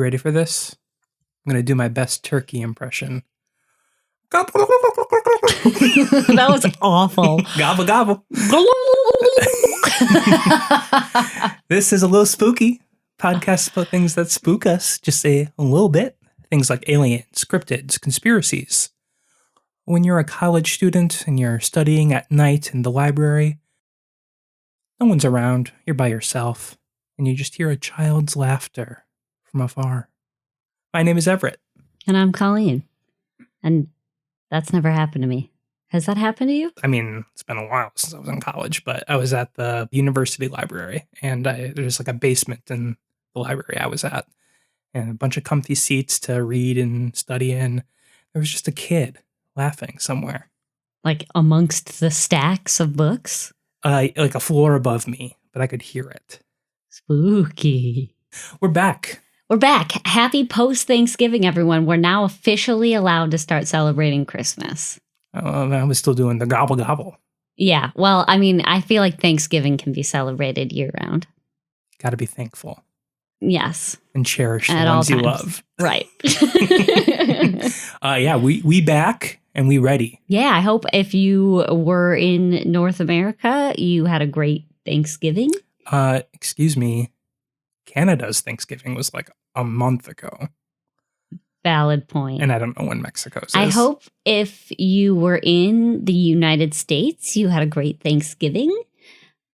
ready for this? I'm going to do my best turkey impression. That was awful. Gobble, gobble. This is A Lil Spooky, podcast about things that spook us, just say a little bit. Things like aliens, cryptids, conspiracies. When you're a college student and you're studying at night in the library, no one's around, you're by yourself, and you just hear a child's laughter from afar. My name is Everett. And I'm Colleen. And that's never happened to me. Has that happened to you? I mean, it's been a while since I was in college, but I was at the university library, and there's like a basement in the library I was at, and a bunch of comfy seats to read and study in. There was just a kid laughing somewhere. Like amongst the stacks of books? Like a floor above me, but I could hear it. Spooky. We're back. We're back. Happy post-Thanksgiving, everyone. We're now officially allowed to start celebrating Christmas. I was still doing the gobble gobble. Yeah, well, I mean, I feel like Thanksgiving can be celebrated year-round. Got to be thankful. Yes. And cherish the At ones all you times. love. Right. Yeah, we back and we ready. Yeah, I hope if you were in North America, you had a great Thanksgiving. Excuse me. Canada's Thanksgiving was like a month ago. Valid point. And I don't know when Mexico's is. I hope if you were in the United States, you had a great Thanksgiving.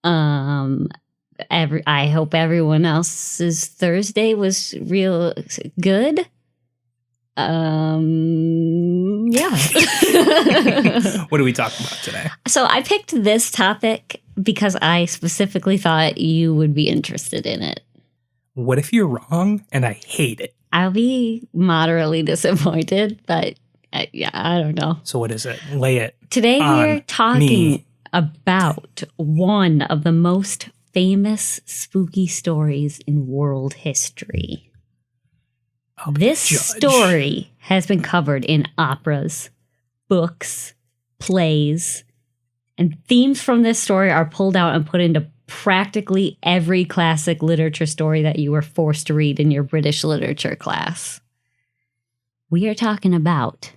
I hope everyone else's Thursday was real good. Yeah. What are we talking about today? So I picked this topic because I specifically thought you would be interested in it. What if you're wrong and I hate it? I'll be moderately disappointed, but yeah, I don't know. So what is it? Lay it. Today we're on talking me. about one of the most famous spooky stories in world history. This story has been covered in operas, books, plays, and themes from this story are pulled out and put into practically every classic literature story that you were forced to read in your British literature class. We are talking about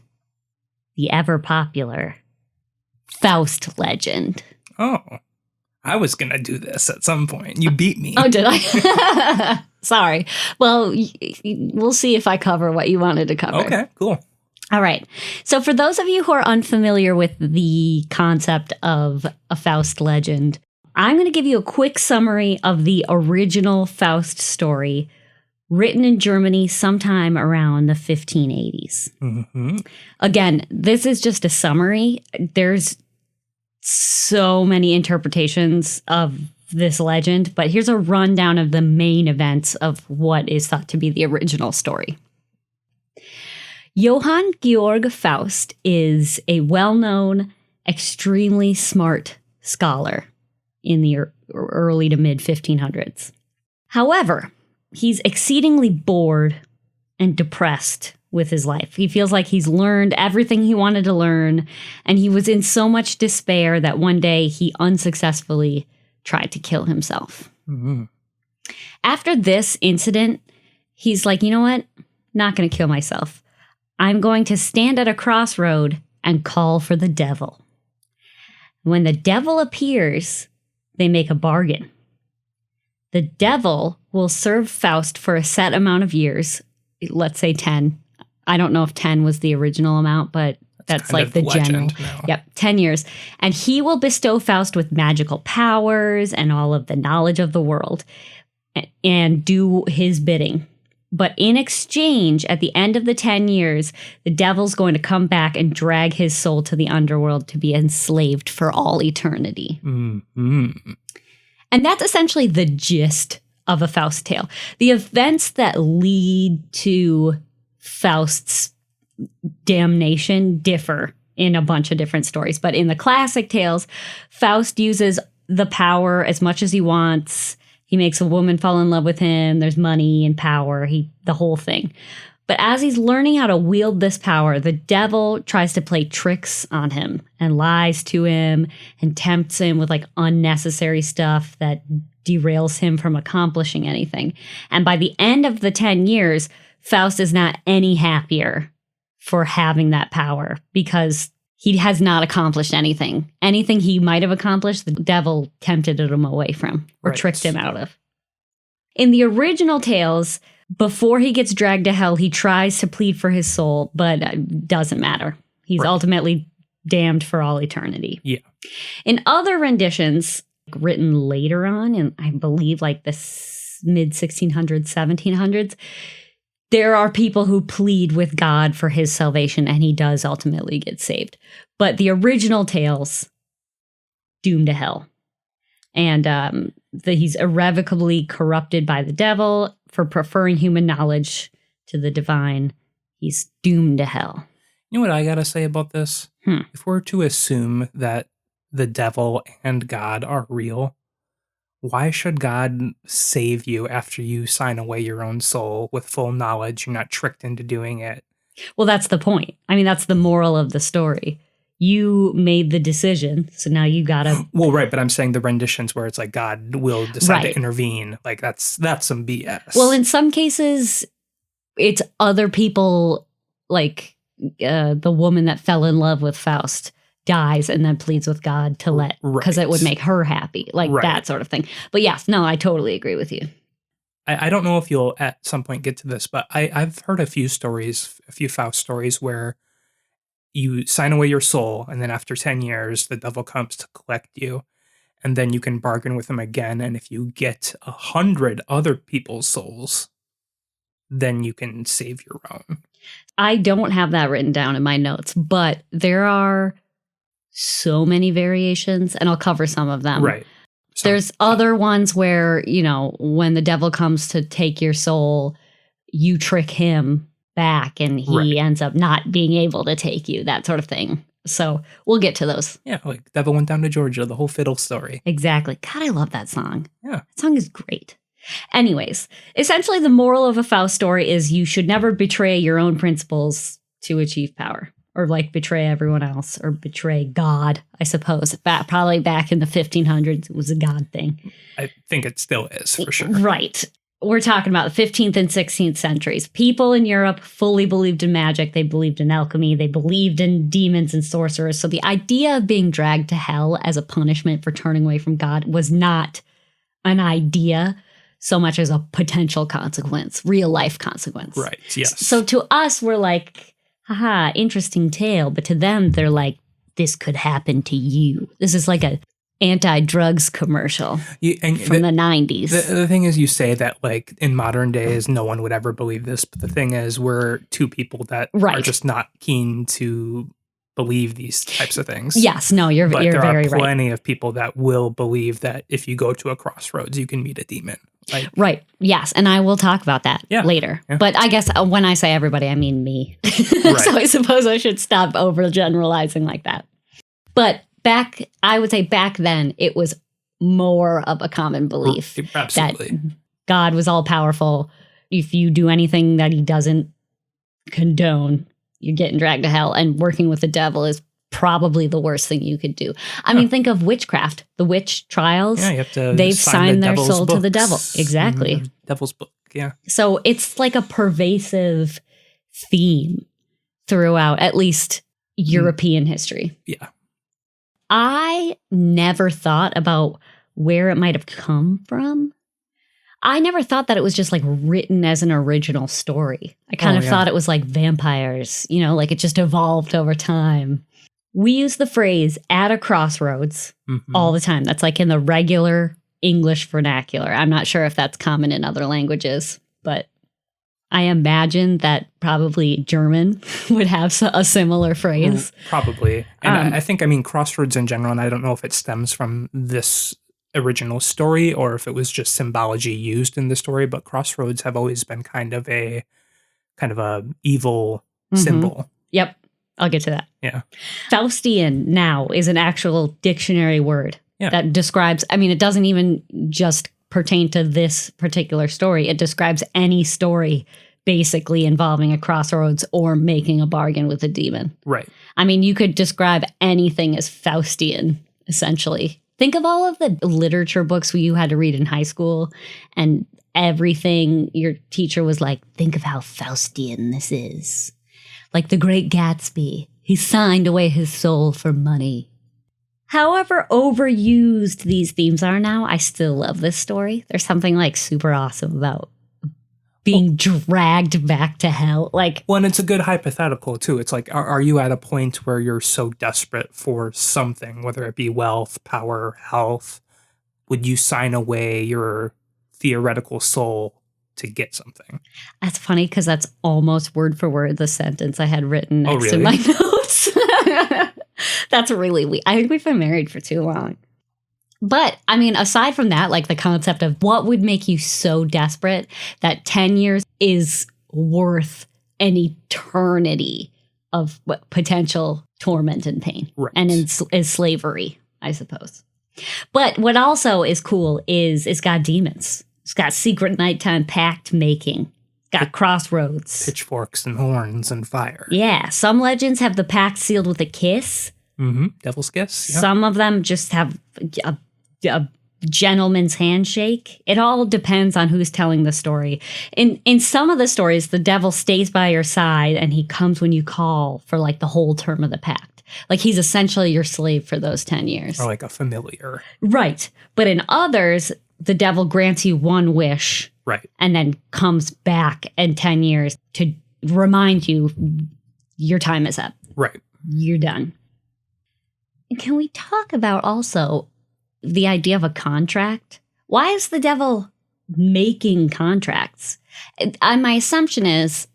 the ever-popular Faust legend. Oh, I was going to do this at some point. You beat me. Oh, did I? Sorry. Well, we'll see if I cover what you wanted to cover. Okay, cool. All right. So for those of you who are unfamiliar with the concept of a Faust legend, I'm going to give you a quick summary of the original Faust story written in Germany sometime around the 1580s. Mm-hmm. Again, this is just a summary. There's so many interpretations of this legend, but here's a rundown of the main events of what is thought to be the original story. Johann Georg Faust is a well-known, extremely smart scholar in the early to mid 1500s. However, he's exceedingly bored and depressed with his life. He feels like he's learned everything he wanted to learn, and he was in so much despair that one day he unsuccessfully tried to kill himself. Mm-hmm. After this incident, he's like, you know what? Not going to kill myself. I'm going to stand at a crossroad and call for the devil. When the devil appears, they make a bargain. The devil will serve Faust for a set amount of years, let's say 10. I don't know if 10 was the original amount, but that's like the general. Now. Yep, 10 years. And he will bestow Faust with magical powers and all of the knowledge of the world and do his bidding. But in exchange, at the end of the 10 years, the devil's going to come back and drag his soul to the underworld to be enslaved for all eternity. Mm-hmm. And that's essentially the gist of a Faust tale. The events that lead to Faust's damnation differ in a bunch of different stories. But in the classic tales, Faust uses the power as much as he wants. He makes a woman fall in love with him. There's money and power, the whole thing. But as he's learning how to wield this power, the devil tries to play tricks on him and lies to him and tempts him with like unnecessary stuff that derails him from accomplishing anything. And by the end of the 10 years, Faust is not any happier for having that power because he has not accomplished anything. Anything he might have accomplished, the devil tempted him away from or tricked him out of. In the original tales, before he gets dragged to hell, he tries to plead for his soul, but it doesn't matter. He's ultimately damned for all eternity. Yeah. In other renditions, written later on, in I believe like the mid-1600s, 1700s, there are people who plead with God for his salvation, and he does ultimately get saved. But the original tales, doomed to hell. And he's irrevocably corrupted by the devil for preferring human knowledge to the divine. He's doomed to hell. You know what I gotta say about this? If we're to assume that the devil and God are real, why should God save you after you sign away your own soul with full knowledge? You're not tricked into doing it. Well, that's the point. I mean, that's the moral of the story. You made the decision, so now you gotta... Well, right, but I'm saying the renditions where it's like God will decide to intervene, like that's some BS. Well, in some cases, it's other people, like the woman that fell in love with Faust dies and then pleads with God to let, because it would make her happy, like that sort of thing. But yes, no, I totally agree with you. I don't know if you'll at some point get to this, but I've heard a few Faust stories where you sign away your soul, and then after 10 years, the devil comes to collect you, and then you can bargain with him again, and if you get 100 other people's souls, then you can save your own. I don't have that written down in my notes, but there are so many variations, and I'll cover some of them. Right. There's other ones where, when the devil comes to take your soul, you trick him back and he ends up not being able to take you, that sort of thing. So we'll get to those. Yeah, like Devil Went Down to Georgia, the whole fiddle story. Exactly. God, I love that song. Yeah. That song is great. Anyways, essentially the moral of a Faust story is you should never betray your own principles to achieve power. Or like betray everyone else, or betray God, I suppose. Probably back in the 1500s, it was a God thing. I think it still is, for sure. Right. We're talking about the 15th and 16th centuries. People in Europe fully believed in magic. They believed in alchemy. They believed in demons and sorcerers. So the idea of being dragged to hell as a punishment for turning away from God was not an idea so much as a potential consequence, real life consequence. Right, yes. So to us, we're like, haha, interesting tale. But to them, they're like, this could happen to you. This is like a anti-drugs commercial from the 90s. The thing is, you say that like in modern days, no one would ever believe this. But the thing is, we're two people that are just not keen to believe these types of things. Yes, no, you're very right. There are plenty of people that will believe that if you go to a crossroads, you can meet a demon. Right. Yes. And I will talk about that later. Yeah. But I guess when I say everybody, I mean me. So I suppose I should stop overgeneralizing like that. But I would say back then, it was more of a common belief that God was all powerful. If you do anything that he doesn't condone, you're getting dragged to hell. And working with the devil is probably the worst thing you could do. I mean, think of witchcraft, the witch trials. Yeah, you have to they've signed their soul to the devil. Exactly. Devil's book, yeah. So it's like a pervasive theme throughout at least European history. Yeah. I never thought about where it might have come from. I never thought that it was just like written as an original story. I kind of thought it was like vampires, like it just evolved over time. We use the phrase at a crossroads all the time. That's like in the regular English vernacular. I'm not sure if that's common in other languages, but I imagine that probably German would have a similar phrase. Probably. And I think, crossroads in general, and I don't know if it stems from this original story or if it was just symbology used in the story, but crossroads have always been kind of a evil symbol. Yep. I'll get to that. Yeah. Faustian now is an actual dictionary word that describes, it doesn't even just pertain to this particular story. It describes any story basically involving a crossroads or making a bargain with a demon. Right. I mean, you could describe anything as Faustian, essentially. Think of all of the literature books you had to read in high school, and everything your teacher was like, think of how Faustian this is. Like the Great Gatsby. He signed away his soul for money. However overused these themes are now, I still love this story. There's something like super awesome about being dragged back to hell. Like, well, and it's a good hypothetical too. It's like, are you at a point where you're so desperate for something, whether it be wealth, power, health, would you sign away your theoretical soul to get something? That's funny because that's almost word for word the sentence I had written next to my notes. That's really weird. I think we've been married for too long. But, I mean, aside from that, like the concept of what would make you so desperate that 10 years is worth an eternity of potential torment and pain. Right. And is slavery, I suppose. But what also is cool is it's got demons. It's got secret nighttime pact making. It's got crossroads. Pitchforks and horns and fire. Yeah. Some legends have the pact sealed with a kiss. Mm-hmm. Devil's kiss. Yeah. Some of them just have a gentleman's handshake. It all depends on who's telling the story. In some of the stories, the devil stays by your side and he comes when you call for like the whole term of the pact. Like he's essentially your slave for those 10 years. Or like a familiar. Right. But in others, the devil grants you one wish. Right. And then comes back in 10 years to remind you your time is up. Right. You're done. Can we talk about also the idea of a contract? Why is the devil making contracts? My assumption is,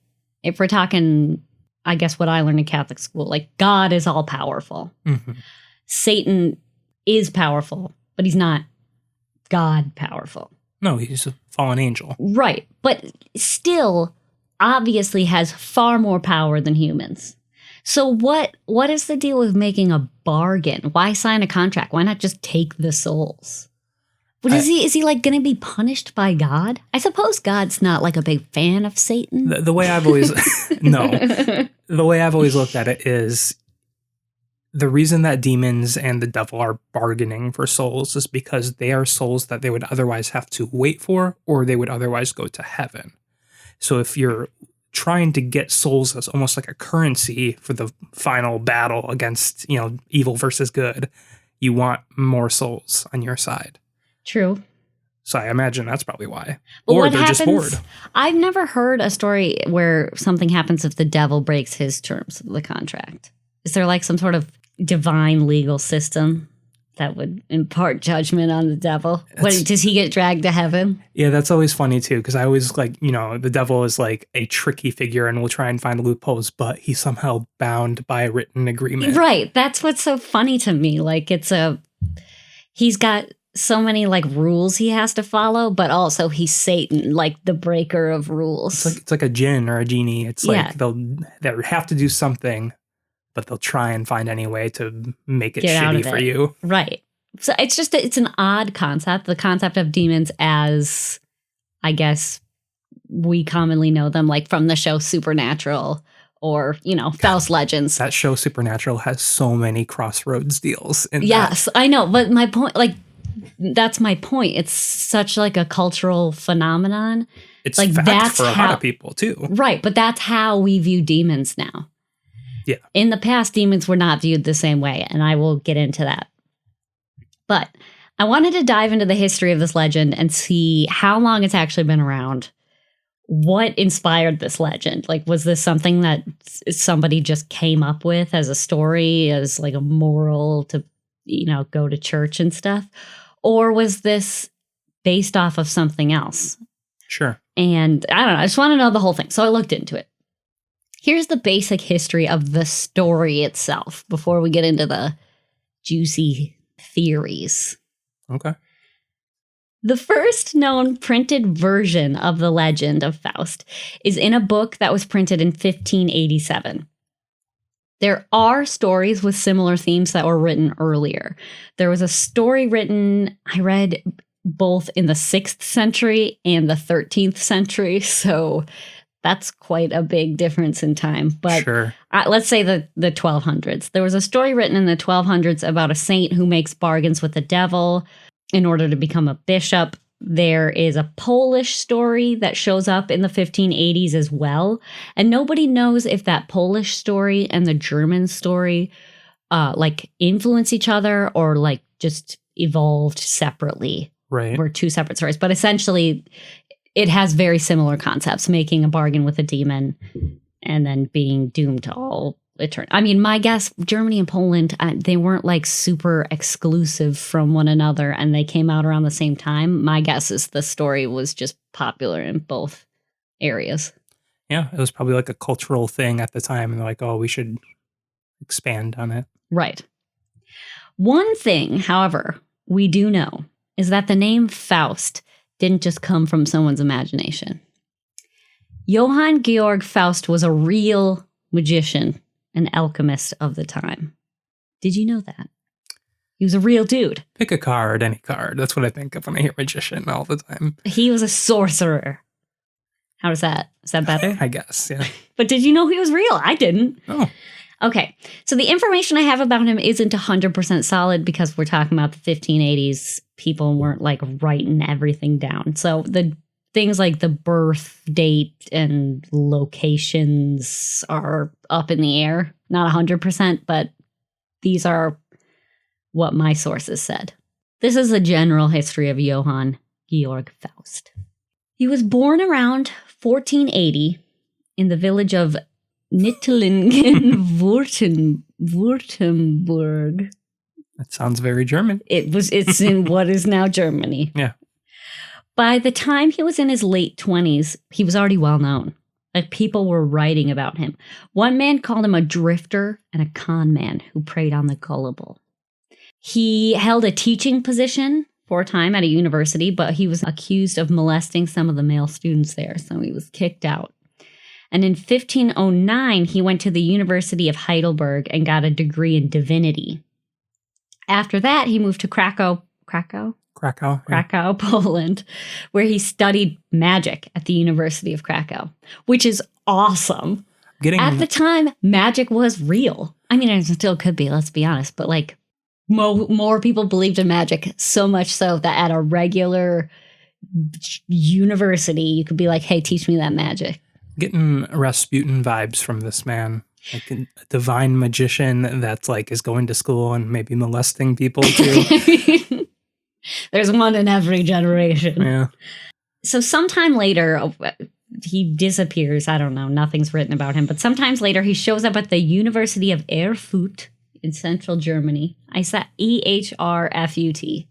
if we're talking, I guess what I learned in Catholic school, like God is all powerful. Mm-hmm. Satan is powerful, but he's not God powerful. No, he's a fallen angel. Right. But still, obviously has far more power than humans. So what is the deal with making a bargain? Why sign a contract? Why not just take the souls? But is he like going to be punished by God? I suppose God's not like a big fan of Satan. The way I've always the way I've always looked at it is the reason that demons and the devil are bargaining for souls is because they are souls that they would otherwise have to wait for, or they would otherwise go to heaven. So if you're trying to get souls as almost like a currency for the final battle against, evil versus good, you want more souls on your side. True. So I imagine that's probably why. But or what they're happens, just bored. I've never heard a story where something happens if the devil breaks his terms of the contract. Is there like some sort of divine legal system that would impart judgment on the devil? Does he get dragged to heaven? Yeah, that's always funny too, because I always the devil is like a tricky figure and will try and find loopholes, but he's somehow bound by a written agreement. Right. That's what's so funny to me. Like he's got so many like rules he has to follow, but also he's Satan, like the breaker of rules. It's like a jinn or a genie. It's like they have to do something, but they'll try and find any way to make it shitty for you. Right. So it's an odd concept. The concept of demons as, I guess, we commonly know them, like from the show Supernatural or, Faust Legends. That show Supernatural has so many crossroads deals. Yes, I know. But my point, that's my point. It's such like a cultural phenomenon. It's like fact for a lot of people too. Right. But that's how we view demons now. Yeah. In the past, demons were not viewed the same way, and I will get into that. But I wanted to dive into the history of this legend and see how long it's actually been around. What inspired this legend? Like, was this something that somebody just came up with as a story, as like a moral to, go to church and stuff? Or was this based off of something else? Sure. And I don't know. I just want to know the whole thing. So I looked into it. Here's the basic history of the story itself before we get into the juicy theories. Okay. The first known printed version of the legend of Faust is in a book that was printed in 1587. There are stories with similar themes that were written earlier. There was a story written, I read, both in the 6th century and the 13th century, so That's quite a big difference in time. But Sure. let's say the 1200s. There was a story written in the 1200s about a saint who makes bargains with the devil in order to become a bishop. There is a Polish story that shows up in the 1580s as well. And nobody knows if that Polish story and the German story like influence each other or like just evolved separately. Right. Were two separate stories. But essentially, it has very similar concepts, making a bargain with a demon and then being doomed to all eternity. I mean, my guess, Germany and Poland, they weren't like super exclusive from one another and they came out around the same time. My guess is the story was just popular in both areas. Yeah, it was probably like a cultural thing at the time. And they're like, oh, we should expand on it. Right. One thing, however, we do know is that the name Faust didn't just come from someone's imagination. Johann Georg Faust was a real magician, an alchemist of the time. Did you know that? He was a real dude. Pick a card, any card. That's what I think of when I hear magician all the time. He was a sorcerer. How is that? Is that better? I guess, yeah. But did you know he was real? I didn't. Oh. Okay, so the information I have about him isn't 100% solid because we're talking about the 1580s. People weren't like writing everything down. So the things like the birth date and locations are up in the air. Not 100%, but these are what my sources said. This is a general history of Johann Georg Faust. He was born around 1480 in the village of Nittlingen, Württemberg. That sounds very German. It's in what is now Germany. Yeah. By the time he was in his late 20s, he was already well known. Like people were writing about him. One man called him a drifter and a con man who preyed on the gullible. He held a teaching position for a time at a university, but he was accused of molesting some of the male students there, so he was kicked out. And in 1509, he went to the University of Heidelberg and got a degree in divinity. After that, he moved to Krakow, Poland, where he studied magic at the University of Krakow, which is awesome. At the time, magic was real. I mean, it still could be, let's be honest, but like more people believed in magic, so much so that at a regular university, you could be like, hey, teach me that magic. Getting Rasputin vibes from this man. Like a divine magician that's like is going to school and maybe molesting people too. There's one in every generation. Yeah. So sometime later, he disappears. I don't know. Nothing's written about him. But sometimes later, he shows up at the University of Erfurt in central Germany. I said Ehrfut.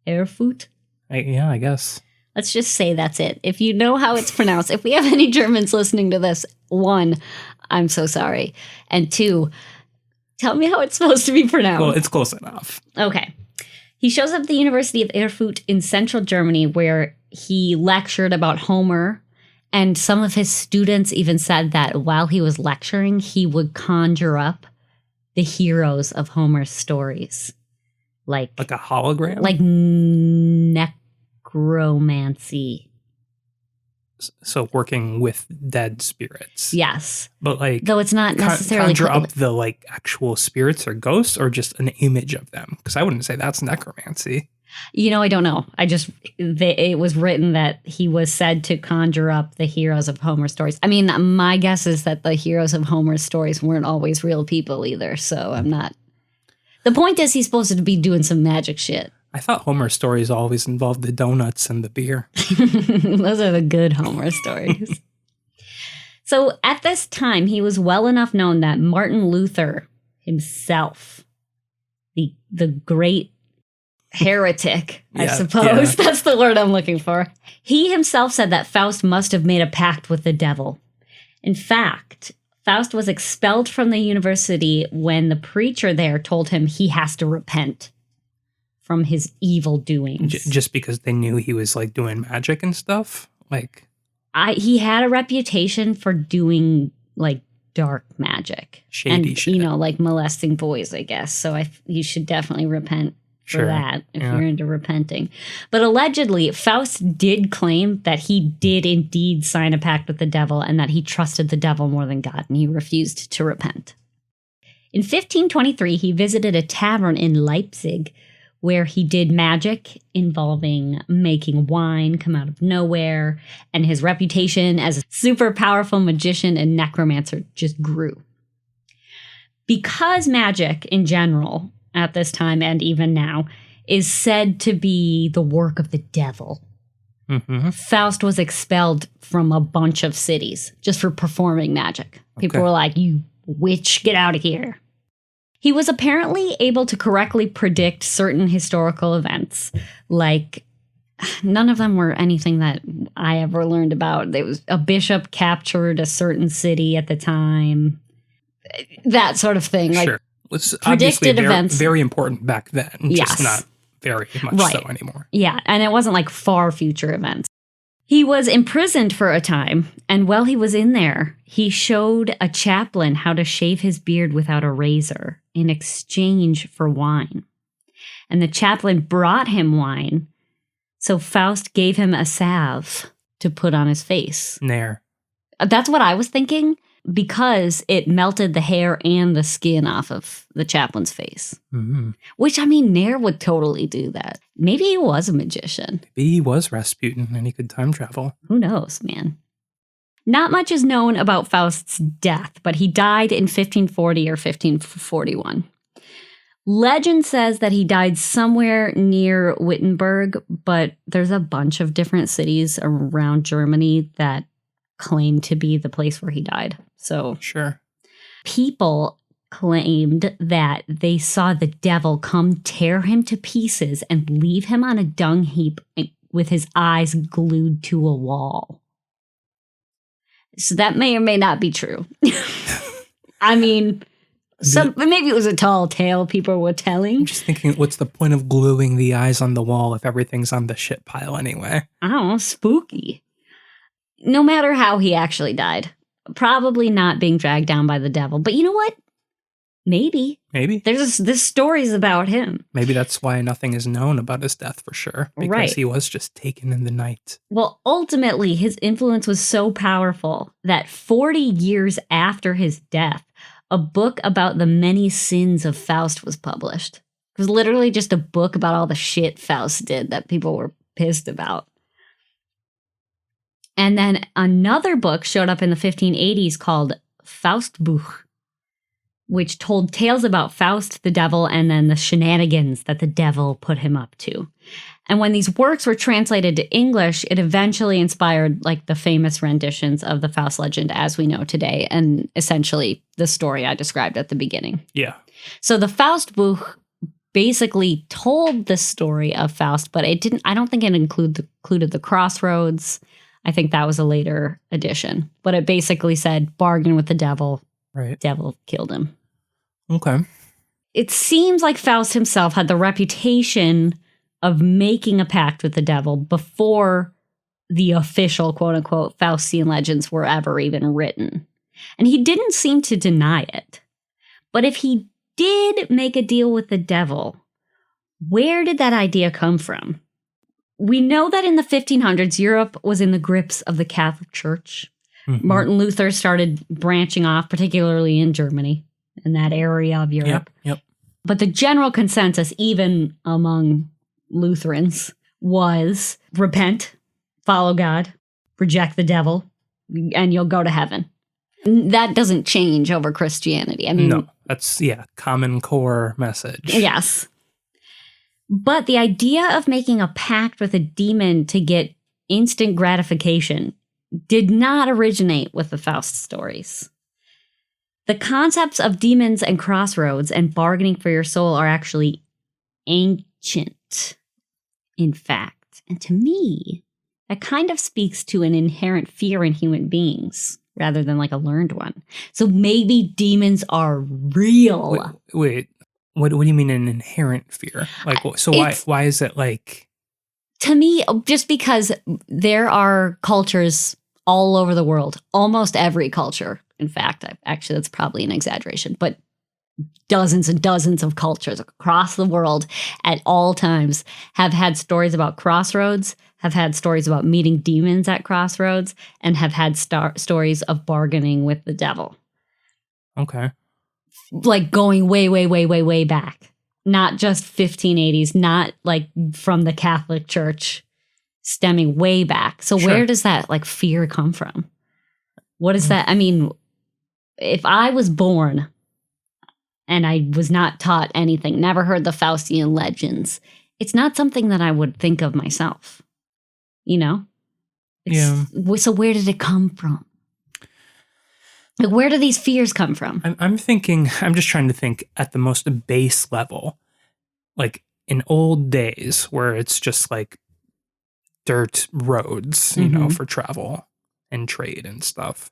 Erfurt? I guess. Let's just say that's it. If you know how it's pronounced, if we have any Germans listening to this, 1, I'm so sorry. And 2, tell me how it's supposed to be pronounced. Well, it's close enough. Okay. He shows up at the University of Erfurt in central Germany where he lectured about Homer. And some of his students even said that while he was lecturing, he would conjure up the heroes of Homer's stories. Like a hologram? Like necromancy. So working with dead spirits. Yes. But like, though it's not necessarily conjure up the like actual spirits or ghosts or just an image of them. Because I wouldn't say that's necromancy. You know, I don't know. It was written that he was said to conjure up the heroes of Homer's stories. I mean, my guess is that the heroes of Homer's stories weren't always real people either. So I'm not. The point is he's supposed to be doing some magic shit. I thought Homer's stories always involved the donuts and the beer. Those are the good Homer stories. So at this time, he was well enough known that Martin Luther himself, the great heretic, I suppose. Yeah. That's the word I'm looking for. He himself said that Faust must have made a pact with the devil. In fact, Faust was expelled from the university when the preacher there told him he has to repent from his evil doings. Just because they knew he was like doing magic and stuff? Like, he had a reputation for doing like dark magic. Shady and, shit. You know, like molesting boys, I guess. So you should definitely repent. for that if you're into repenting. But allegedly, Faust did claim that he did indeed sign a pact with the devil and that he trusted the devil more than God, and he refused to repent. In 1523, he visited a tavern in Leipzig where he did magic involving making wine come out of nowhere, and his reputation as a super powerful magician and necromancer just grew. Because magic in general, at this time and even now, is said to be the work of the devil, Faust was expelled from a bunch of cities just for performing magic. People were like, "You witch, get out of here." He was apparently able to correctly predict certain historical events, like none of them were anything that I ever learned about. There was a bishop captured a certain city at the time, that sort of thing. Sure. Like It's predicted obviously events. very important back then, just not very much so anymore. Yeah, and it wasn't like far future events. He was imprisoned for a time, and while he was in there, he showed a chaplain how to shave his beard without a razor in exchange for wine. And the chaplain brought him wine, so Faust gave him a salve to put on his face. Nair. That's what I was thinking, because it melted the hair and the skin off of the chaplain's face. Which, I mean, Nair would totally do that. Maybe he was a magician. Maybe he was Rasputin and he could time travel. Who knows, man? Not much is known about Faust's death, but he died in 1540 or 1541. Legend says that he died somewhere near Wittenberg, but there's a bunch of different cities around Germany that claim to be the place where he died. So sure, people claimed that they saw the devil come tear him to pieces and leave him on a dung heap with his eyes glued to a wall. So that may or may not be true. I mean, maybe it was a tall tale people were telling. I'm just thinking, what's the point of gluing the eyes on the wall if everything's on the shit pile anyway? I don't know, spooky. No matter how he actually died, probably not being dragged down by the devil. But you know what? Maybe. There's this story's about him. Maybe that's why nothing is known about his death for sure. Because he was just taken in the night. Well, ultimately, his influence was so powerful that 40 years after his death, a book about the many sins of Faust was published. It was literally just a book about all the shit Faust did that people were pissed about. And then another book showed up in the 1580s called Faustbuch, which told tales about Faust, the devil, and then the shenanigans that the devil put him up to. And when these works were translated to English, it eventually inspired like the famous renditions of the Faust legend as we know today, and essentially the story I described at the beginning. Yeah. So the Faustbuch basically told the story of Faust, but it didn't. I don't think it included the crossroads. I think that was a later addition. But it basically said, bargain with the devil. Right. Devil killed him. Okay. It seems like Faust himself had the reputation of making a pact with the devil before the official, quote unquote, Faustian legends were ever even written. And he didn't seem to deny it. But if he did make a deal with the devil, where did that idea come from? We know that in the 1500s, Europe was in the grips of the Catholic Church. Martin Luther started branching off, particularly in Germany, in that area of Europe. Yep. But the general consensus, even among Lutherans, was repent, follow God, reject the devil, and you'll go to heaven. That doesn't change over Christianity. I mean, no, that's, common core message. Yes. But the idea of making a pact with a demon to get instant gratification did not originate with the Faust stories. The concepts of demons and crossroads and bargaining for your soul are actually ancient, in fact. And to me, that kind of speaks to an inherent fear in human beings rather than like a learned one. So maybe demons are real. Wait. What do you mean an inherent fear? Like, so why is it like? To me, just because there are cultures all over the world, almost every culture. In fact, actually, that's probably an exaggeration. But dozens and dozens of cultures across the world at all times have had stories about crossroads, have had stories about meeting demons at crossroads, and have had stories of bargaining with the devil. Okay. Like going way, way, way, way, way back. Not just 1580s, not like from the Catholic Church, stemming way back. So Sure. where does that like fear come from? What is that? I mean, if I was born and I was not taught anything, never heard the Faustian legends, it's not something that I would think of myself. You know? Yeah. So where did it come from? Like, where do these fears come from? I'm just trying to think at the most base level. Like in old days where it's just like dirt roads, you know, for travel and trade and stuff.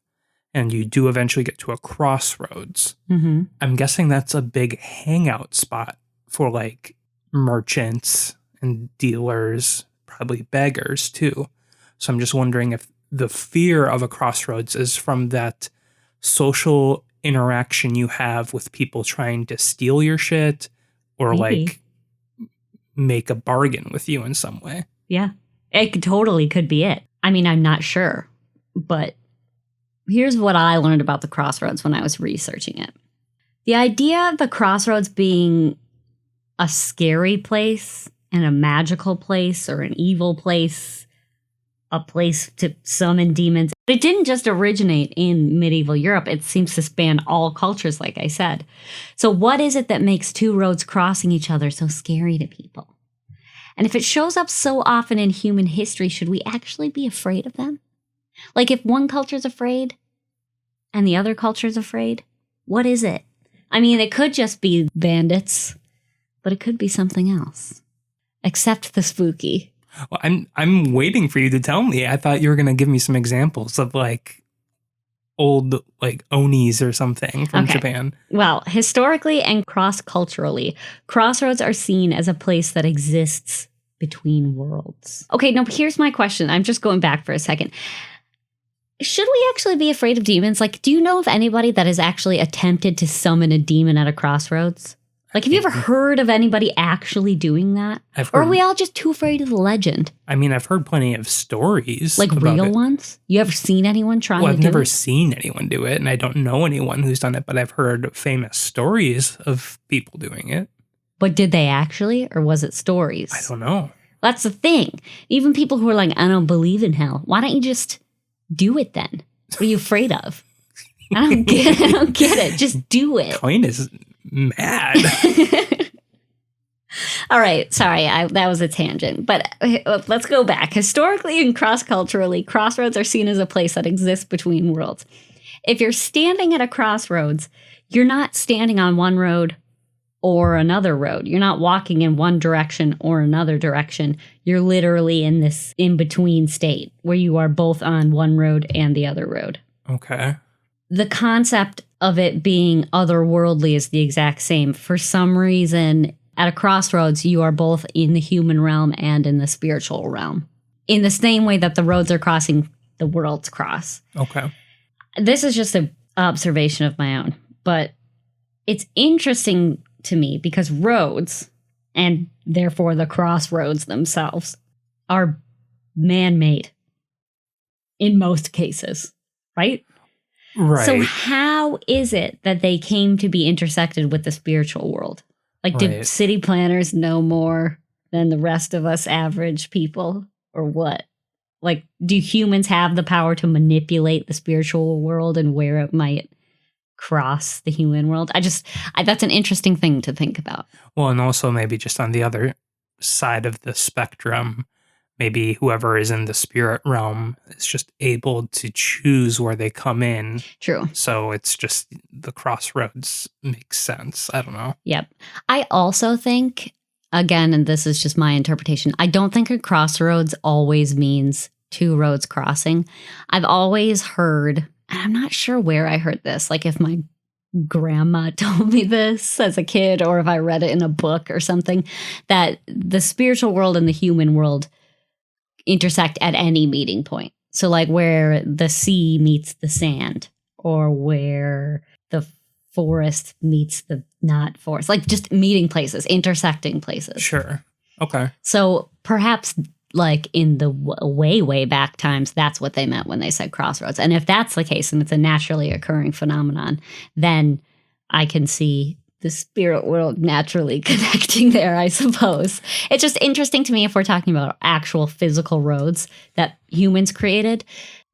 And you do eventually get to a crossroads. Mm-hmm. I'm guessing that's a big hangout spot for like merchants and dealers, probably beggars too. So I'm just wondering if the fear of a crossroads is from that social interaction you have with people trying to steal your shit or Maybe. like make a bargain with you in some way. Yeah, it totally could be it. I mean, I'm not sure, but here's what I learned about the crossroads when I was researching it. The idea of the crossroads being a scary place and a magical place or an evil place, a place to summon demons. It didn't just originate in medieval Europe. It seems to span all cultures, like I said. So what is it that makes two roads crossing each other so scary to people? And if it shows up so often in human history, should we actually be afraid of them? Like if one culture's afraid and the other culture's afraid, what is it? I mean, it could just be bandits, but it could be something else. Except the spooky. Well, I'm waiting for you to tell me. I thought you were going to give me some examples of like old like onis or something from Japan. Well, historically and cross-culturally, crossroads are seen as a place that exists between worlds. Okay, now here's my question. I'm just going back for a second. Should we actually be afraid of demons? Like, do you know of anybody that has actually attempted to summon a demon at a crossroads? Like, have you ever heard of anybody actually doing that? Or are we all just too afraid of the legend? I mean, I've heard plenty of stories. Like real ones? You ever seen anyone trying to do it? Well, I've never seen anyone do it, and I don't know anyone who's done it, but I've heard famous stories of people doing it. But did they actually, or was it stories? I don't know. That's the thing. Even people who are like, I don't believe in hell. Why don't you just do it then? What are you afraid of? I don't get it. Just do it. Colleen is mad. All right. Sorry, that was a tangent. But let's go back. Historically and cross-culturally, crossroads are seen as a place that exists between worlds. If you're standing at a crossroads, you're not standing on one road or another road. You're not walking in one direction or another direction. You're literally in this in-between state where you are both on one road and the other road. Okay. The concept of it being otherworldly is the exact same. For some reason, at a crossroads, you are both in the human realm and in the spiritual realm. In the same way that the roads are crossing, the worlds cross. Okay. This is just an observation of my own, but it's interesting to me because roads, and therefore the crossroads themselves, are man-made in most cases, right? Right. So how is it that they came to be intersected with the spiritual world? Like, did city planners know more than the rest of us average people, or what? Like, do humans have the power to manipulate the spiritual world and where it might cross the human world? That's an interesting thing to think about. Well, and also maybe just on the other side of the spectrum, maybe whoever is in the spirit realm is just able to choose where they come in. True. So it's just the crossroads makes sense. I don't know. Yep. I also think, again, and this is just my interpretation, I don't think a crossroads always means two roads crossing. I've always heard, and I'm not sure where I heard this, like if my grandma told me this as a kid or if I read it in a book or something, that the spiritual world and the human world intersect at any meeting point. So like where the sea meets the sand, or where the forest meets the not forest, like just meeting places, intersecting places. Sure. Okay. So perhaps like in the way back times, that's what they meant when they said crossroads. And if that's the case and it's a naturally occurring phenomenon, then I can see the spirit world naturally connecting there, I suppose. It's just interesting to me if we're talking about actual physical roads that humans created,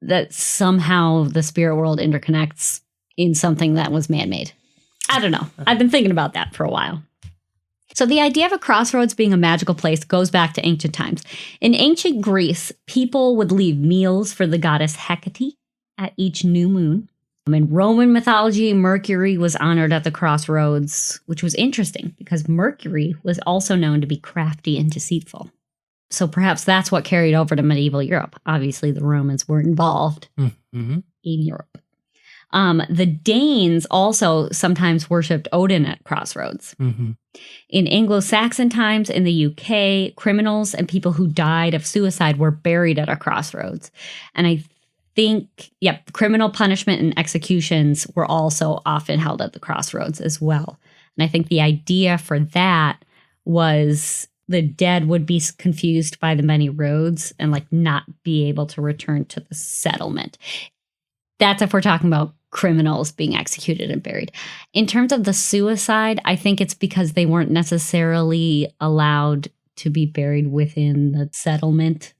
that somehow the spirit world interconnects in something that was man-made. I don't know. I've been thinking about that for a while. So the idea of a crossroads being a magical place goes back to ancient times. In ancient Greece, people would leave meals for the goddess Hecate at each new moon. In Roman mythology, Mercury was honored at the crossroads, which was interesting because Mercury was also known to be crafty and deceitful. So perhaps that's what carried over to medieval Europe. Obviously, the Romans were involved in Europe. The Danes also sometimes worshipped Odin at crossroads. In Anglo-Saxon times in the UK, criminals and people who died of suicide were buried at a crossroads. And I think, criminal punishment and executions were also often held at the crossroads as well. And I think the idea for that was the dead would be confused by the many roads and like not be able to return to the settlement. That's if we're talking about criminals being executed and buried. In terms of the suicide, I think it's because they weren't necessarily allowed to be buried within the settlement.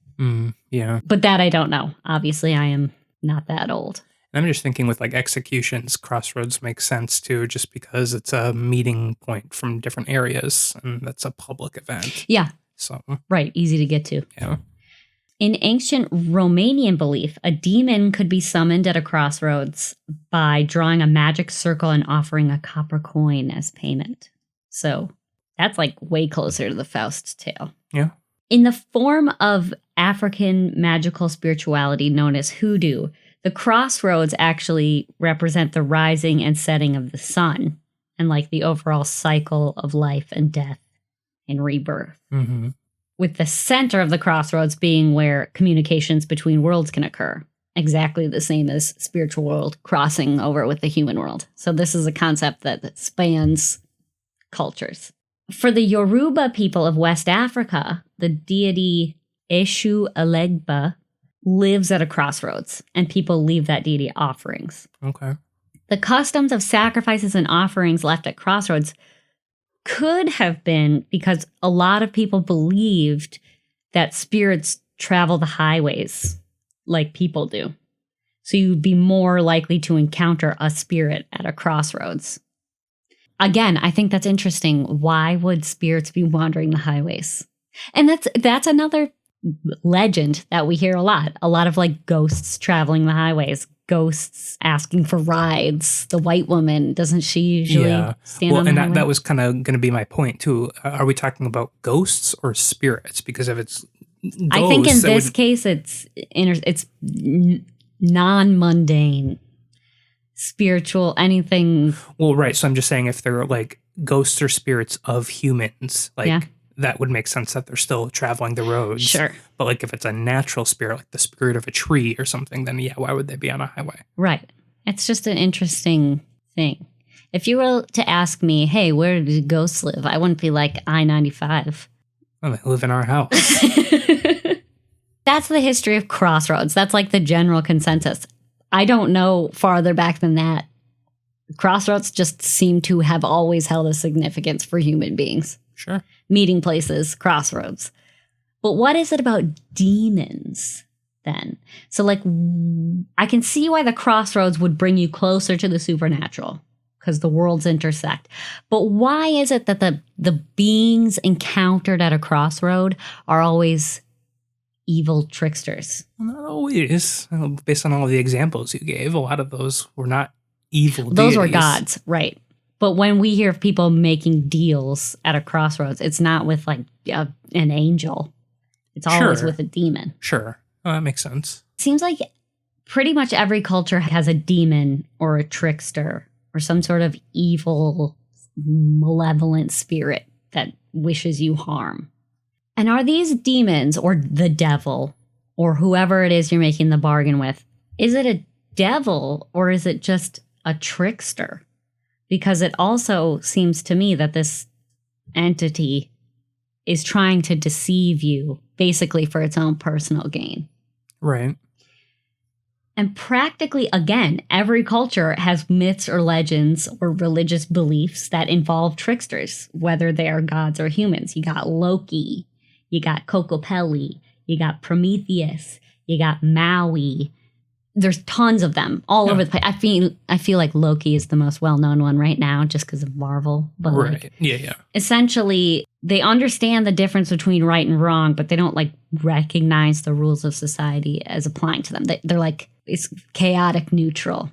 Yeah. But that I don't know. Obviously, I am not that old. I'm just thinking with like executions, crossroads makes sense too, just because it's a meeting point from different areas and that's a public event. Yeah. So right. Easy to get to. Yeah. In ancient Romanian belief, a demon could be summoned at a crossroads by drawing a magic circle and offering a copper coin as payment. So that's like way closer to the Faust tale. Yeah. In the form of African magical spirituality known as hoodoo, the crossroads actually represent the rising and setting of the sun and like the overall cycle of life and death and rebirth. With the center of the crossroads being where communications between worlds can occur. Exactly the same as spiritual world crossing over with the human world. So this is a concept that spans cultures. For the Yoruba people of West Africa, the deity Eshu Elegba lives at a crossroads, and people leave that deity offerings. Okay. The customs of sacrifices and offerings left at crossroads could have been because a lot of people believed that spirits travel the highways like people do. So you'd be more likely to encounter a spirit at a crossroads. Again, I think that's interesting. Why would spirits be wandering the highways? And that's another legend that we hear a lot. A lot of like ghosts traveling the highways. Ghosts asking for rides. The white woman, doesn't she usually stand on the highway? That was kind of going to be my point too. Are we talking about ghosts or spirits? Because if it's ghosts, I think in this case it's non-mundane, spiritual, anything. Well, right. So I'm just saying if they're like ghosts or spirits of humans, like that would make sense that they're still traveling the roads. Sure. But like if it's a natural spirit, like the spirit of a tree or something, then why would they be on a highway? Right. It's just an interesting thing. If you were to ask me, hey, where do ghosts live? I wouldn't be like I-95. Well, they live in our house. That's the history of crossroads. That's like the general consensus. I don't know farther back than that. Crossroads just seem to have always held a significance for human beings. Sure. Meeting places, crossroads. But what is it about demons then? So like, I can see why the crossroads would bring you closer to the supernatural because the worlds intersect. But why is it that the beings encountered at a crossroad are always evil tricksters? Well, not always. Based on all of the examples you gave, a lot of those were not evil Those deities. were gods, right. But when we hear of people making deals at a crossroads, it's not with like an angel. It's always with a demon. Sure. Oh, that makes sense. Seems like pretty much every culture has a demon or a trickster or some sort of evil, malevolent spirit that wishes you harm. And are these demons or the devil or whoever it is you're making the bargain with, is it a devil or is it just a trickster? because it also seems to me that this entity is trying to deceive you basically for its own personal gain. Right. And practically, again, every culture has myths or legends or religious beliefs that involve tricksters, whether they are gods or humans. You got Loki, you got Kokopelli, you got Prometheus, you got Maui. There's tons of them all over the place. I feel like Loki is the most well-known one right now just because of Marvel. But right. Yeah. Essentially, they understand the difference between right and wrong, but they don't like recognize the rules of society as applying to them. They're like, it's chaotic neutral.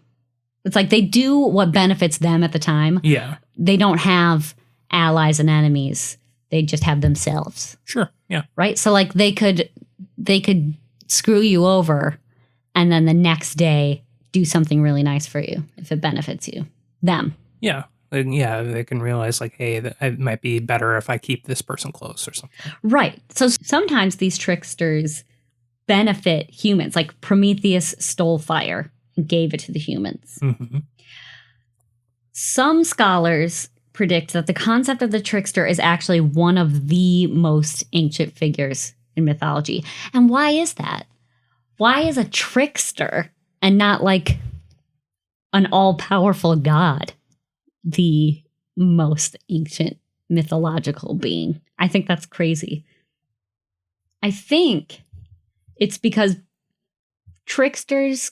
It's like they do what benefits them at the time. Yeah. They don't have allies and enemies. They just have themselves. Sure. Yeah. Right? So like they could screw you over and then the next day do something really nice for you if it benefits you. Them. Yeah. Yeah, they can realize like, hey, it might be better if I keep this person close or something. Right. So sometimes these tricksters benefit humans. Like Prometheus stole fire and gave it to the humans. Mm-hmm. Some scholars predict that the concept of the trickster is actually one of the most ancient figures in mythology. And why is that? Why is a trickster and not like an all-powerful god the most ancient mythological being? I think that's crazy. I think it's because tricksters,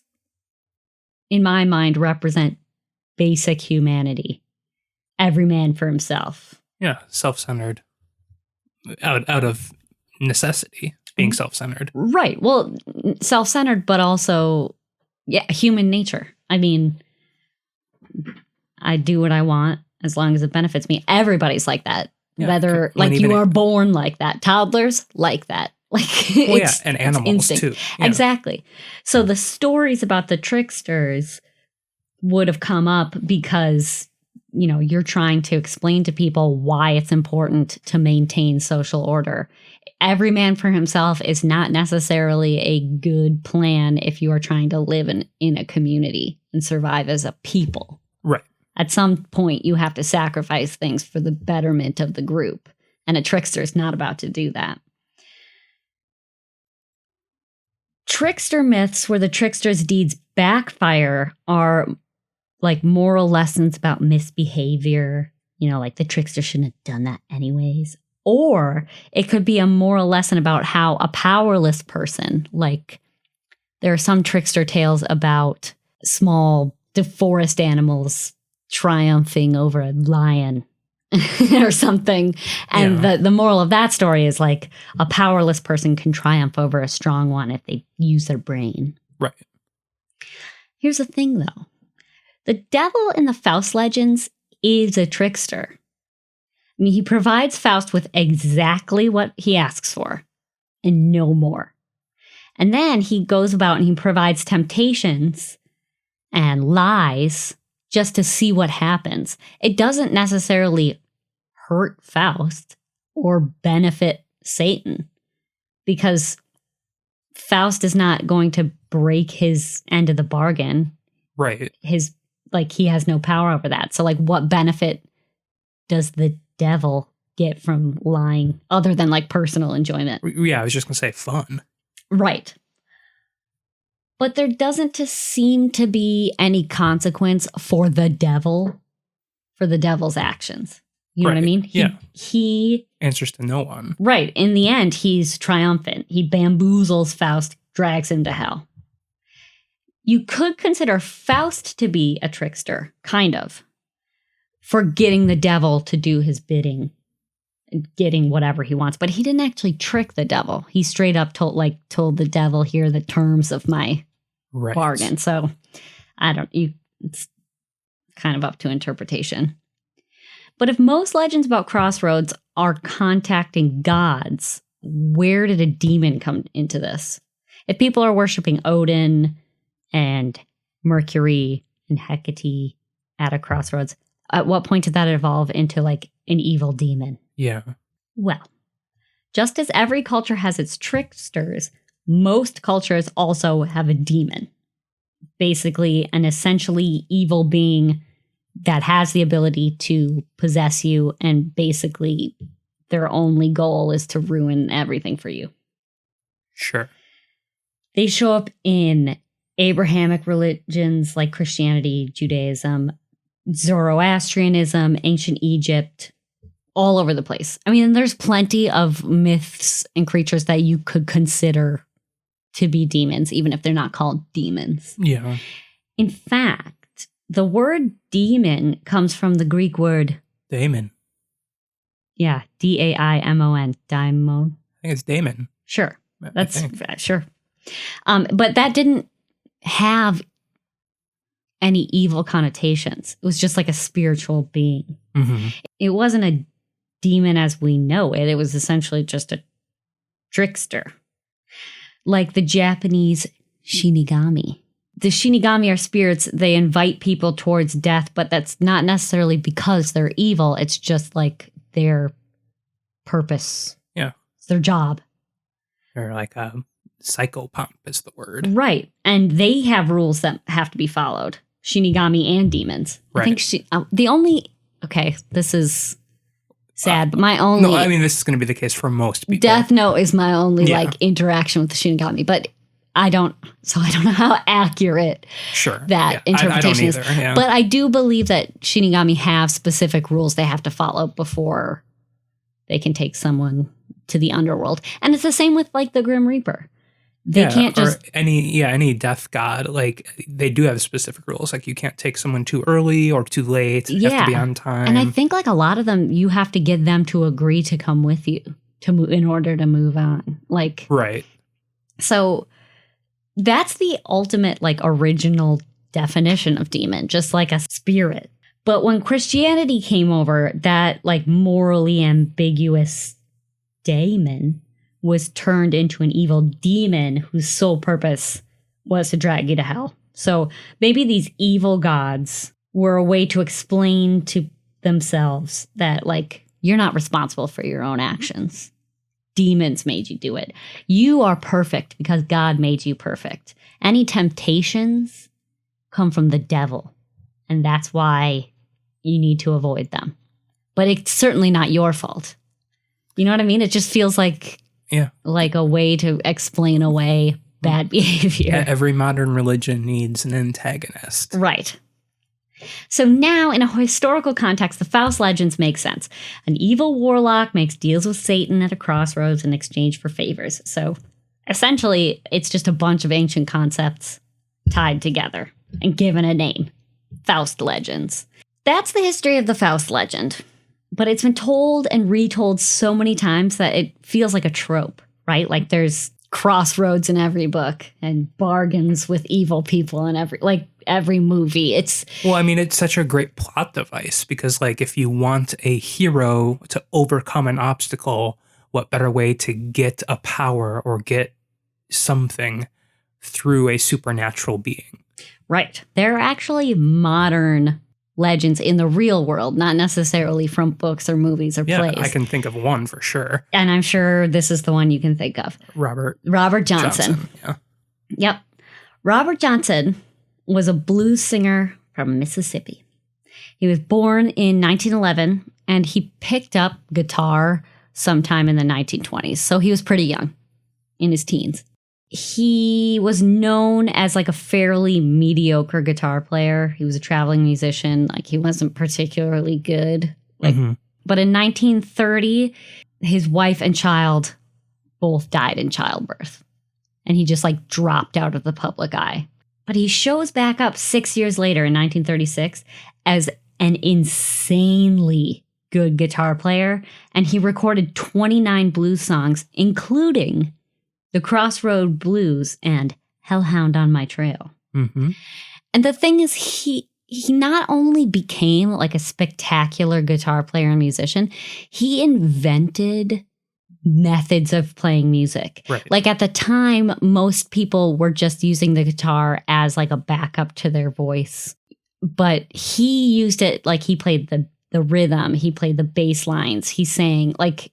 in my mind, represent basic humanity. Every man for himself. Yeah, self-centered. Out of necessity, being self-centered. Right. Well, self-centered, but also, human nature. I mean, I do what I want as long as it benefits me. Everybody's like that. Yeah, Whether, like, you are born like that. Toddlers like that. Like, and animals too. Yeah. Exactly. So the stories about the tricksters would have come up because, you know, you're trying to explain to people why it's important to maintain social order. Every man for himself is not necessarily a good plan if you are trying to live in a community and survive as a people. Right. At some point, you have to sacrifice things for the betterment of the group. And a trickster is not about to do that. Trickster myths where the trickster's deeds backfire are like moral lessons about misbehavior. You know, like the trickster shouldn't have done that anyways. Or it could be a moral lesson about how a powerless person, like there are some trickster tales about small forest animals triumphing over a lion or something. And the moral of that story is like a powerless person can triumph over a strong one if they use their brain. Right. Here's the thing, though. The devil in the Faust legends is a trickster. I mean, he provides Faust with exactly what he asks for and no more. And then he goes about and he provides temptations and lies just to see what happens. It doesn't necessarily hurt Faust or benefit Satan because Faust is not going to break his end of the bargain. Right. He has no power over that. So, like, what benefit does the devil get from lying other than, like, personal enjoyment? Yeah, I was just going to say fun. Right. But there doesn't seem to be any consequence for the devil's actions. You know what I mean? He answers to no one. Right. In the end, he's triumphant. He bamboozles Faust, drags him to hell. You could consider Faust to be a trickster, kind of, for getting the devil to do his bidding and getting whatever he wants. But he didn't actually trick the devil. He straight up told the devil, here are the terms of my bargain. So it's kind of up to interpretation. But if most legends about crossroads are contacting gods, where did a demon come into this? If people are worshiping Odin and Mercury and Hecate at a crossroads, at what point did that evolve into like an evil demon? Yeah. Well, just as every culture has its tricksters, most cultures also have a demon. Basically, an essentially evil being that has the ability to possess you, and basically their only goal is to ruin everything for you. Sure. They show up in Abrahamic religions like Christianity, Judaism, Zoroastrianism, ancient Egypt, all over the place. I mean, there's plenty of myths and creatures that you could consider to be demons, even if they're not called demons. Yeah. In fact, the word demon comes from the Greek word Daemon. Yeah, Daimon. Daimon. I think it's Daemon. Sure. That's sure. But that didn't have any evil connotations. It was just like a spiritual being. Mm-hmm. It wasn't a demon as we know it. It was essentially just a trickster. Like the Japanese Shinigami. The Shinigami are spirits. They invite people towards death, but that's not necessarily because they're evil. It's just like their purpose. Yeah. It's their job. Or like psychopomp is the word. Right. And they have rules that have to be followed. Shinigami and demons. Right. I think the only... Okay, this is sad, but my only... No, I mean, this is going to be the case for most people. Death Note is my only interaction with the Shinigami, but I don't know how accurate that interpretation is. Yeah. But I do believe that Shinigami have specific rules they have to follow before they can take someone to the underworld. And it's the same with like the Grim Reaper. They can't just... Or any death god, like they do have specific rules. Like you can't take someone too early or too late. You have to be on time. And I think like a lot of them, you have to get them to agree to come with you in order to move on. Like, right. So that's the ultimate like original definition of demon, just like a spirit. But when Christianity came over, that like morally ambiguous daemon was turned into an evil demon whose sole purpose was to drag you to hell. So maybe these evil gods were a way to explain to themselves that like you're not responsible for your own actions. Demons made you do it. You are perfect because God made you perfect. Any temptations come from the devil, and that's why you need to avoid them. But it's certainly not your fault. You know what I mean? It just feels like a way to explain away bad behavior. Every modern religion needs an antagonist. Right. So now, in a historical context, the Faust legends make sense. An evil warlock makes deals with Satan at a crossroads in exchange for favors. So essentially, it's just a bunch of ancient concepts tied together and given a name. Faust legends. That's the history of the Faust legend. But it's been told and retold so many times that it feels like a trope, right? Like there's crossroads in every book and bargains with evil people in every movie. It's such a great plot device because like if you want a hero to overcome an obstacle, what better way to get a power or get something through a supernatural being? Right. There are actually modern legends in the real world, not necessarily from books or movies or plays. I can think of one for sure. And I'm sure this is the one you can think of. Robert Johnson. Yeah. Yep. Robert Johnson was a blues singer from Mississippi. He was born in 1911 and he picked up guitar sometime in the 1920s. So he was pretty young, in his teens. He was known as like a fairly mediocre guitar player. He was a traveling musician. Like he wasn't particularly good. But in 1930, his wife and child both died in childbirth. And he just like dropped out of the public eye. But he shows back up 6 years later in 1936 as an insanely good guitar player. And he recorded 29 blues songs, including The Crossroad Blues and Hellhound on My Trail. Mm-hmm. And the thing is, he not only became like a spectacular guitar player and musician, he invented methods of playing music. Right. Like at the time, most people were just using the guitar as like a backup to their voice. But he used it like he played the rhythm, he played the bass lines, he sang. Like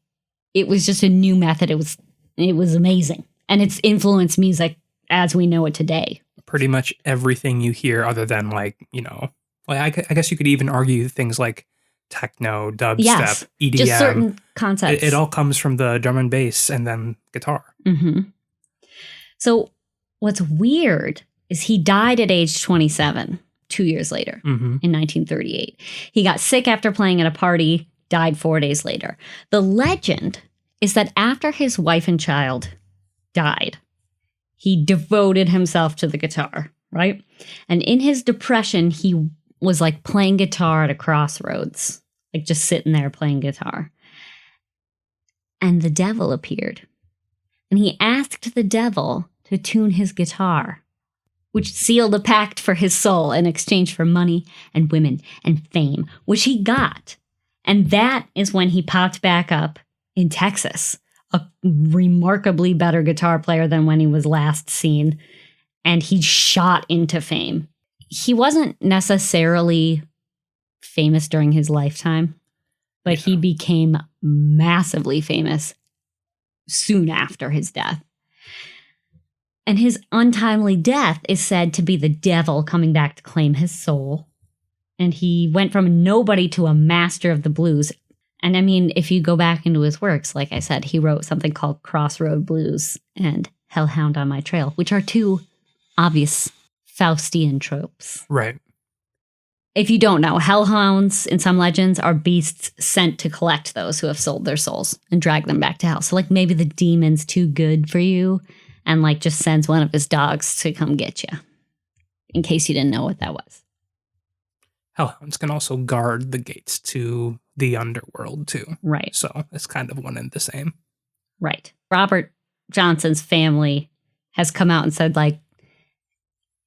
it was just a new method. It was amazing. And it's influenced music as we know it today. Pretty much everything you hear other than like Well, I guess you could even argue things like techno, dubstep, Yes, EDM. just certain concepts. It all comes from the drum and bass and then guitar. Mm-hmm. So what's weird is he died at age 27, 2 years later, in 1938. He got sick after playing at a party, died 4 days later. The legend is that after his wife and child died, he devoted himself to the guitar, right? And in his depression, he was like playing guitar at a crossroads, like just sitting there playing guitar. And the devil appeared. And he asked the devil to tune his guitar, which sealed a pact for his soul in exchange for money and women and fame, which he got. And that is when he popped back up in Texas, a remarkably better guitar player than when he was last seen. And he shot into fame. He wasn't necessarily famous during his lifetime, but he became massively famous soon after his death. And his untimely death is said to be the devil coming back to claim his soul. And he went from a nobody to a master of the blues. And I mean, if you go back into his works, like I said, he wrote something called Crossroad Blues and Hellhound on My Trail, which are two obvious Faustian tropes. Right. If you don't know, hellhounds in some legends are beasts sent to collect those who have sold their souls and drag them back to hell. So like maybe the demon's too good for you and like just sends one of his dogs to come get you, in case you didn't know what that was. Hellhounds can also guard the gates to the underworld too. Right. So it's kind of one and the same. Right. Robert Johnson's family has come out and said like,